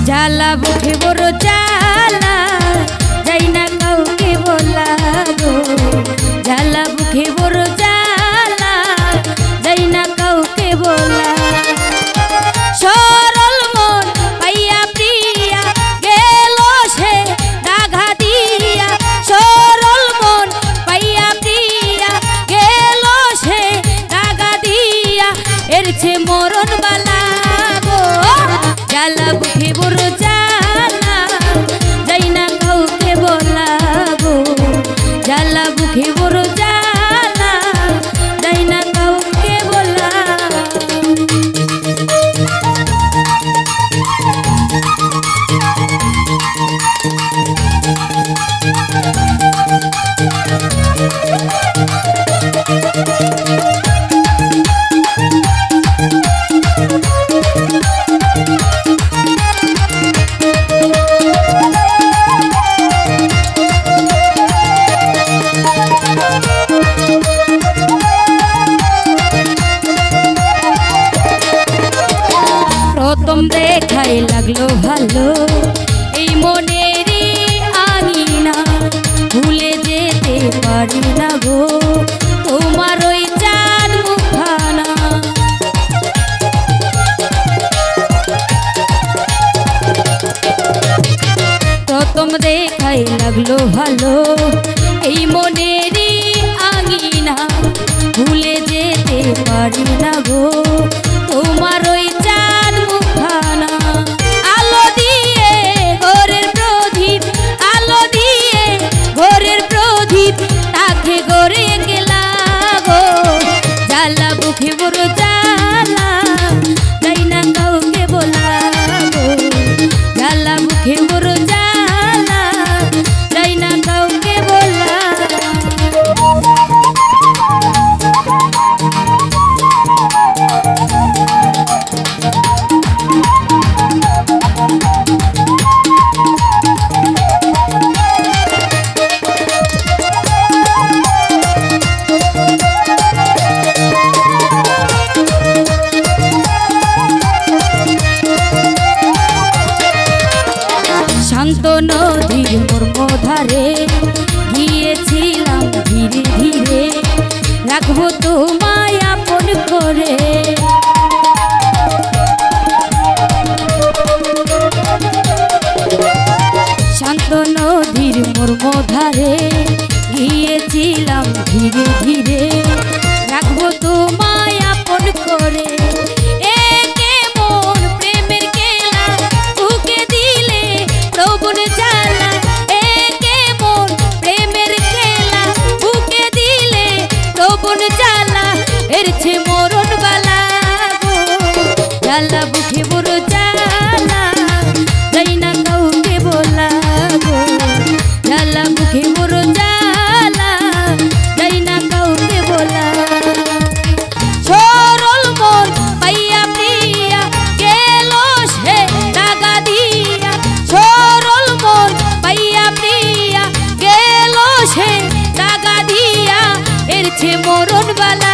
জ্বালা বুকে বড় জ্বালা যাই না কাউকে বলা গো, জ্বালা বুকে বড় জ্বালা যাই না কাউকে বলা। সরল মন পাইয়া প্রিয়া গেল সে দাগা দিয়া, সরল মন পাইয়া প্রিয়া গেল সে দাগা দিয়া, এর চেয়ে মরণ বালা গো, জ্বালা বুকে বড় জ্বালা যাই না কাউকে বলা গো, জ্বালা বুকে বড় জ্বালা যাই না কাউকে বলা। প্রথম দেখাই লাগলো ভালো এই মনেরই আঙিনা, ভুলে যেতে পারি না গো তোমার ওই চাঁদ মুখখানা। প্রথম দেখাই লাগলো ভালো এই মনেরই আঙিনা, ভুলে যেতে পারি না গো তোমার ওই চাঁদ মুখখানা। আলো দিয়ে ঘরের প্রদীপ, আলো দিয়ে ঘরের প্রদীপ তাকে গড়ে গেলা গো, জ্বালা বুকে বড় জ্বালা যাই না কাউকে বলা গো, জ্বালা বুকে বড় জ্বালা যাই না কাউকে বলা। শান্ত নদীর মর্মধারে গিয়েছিলাম ধীরে ধীরে, রাখবো তোমায় আপন করে। শান্ত নদীর মর্মধারে গিয়েছিলাম ধীরে ধীরে, রাখবো তোমায় আপন করে। এর চেয়ে মরণ বালা গো, জ্বালা বুকে বড় জ্বালা যাই না কাউকে বলা গো, জ্বালা বুকে বড় জ্বালা যাই না কাউকে বলা। সরল মন পাইয়া প্রিয়া গেল সে দাগা দিয়া, সরল মন পাইয়া প্রিয়া গেল সে দাগা দিয়া, এর চেয়ে মরণ বালা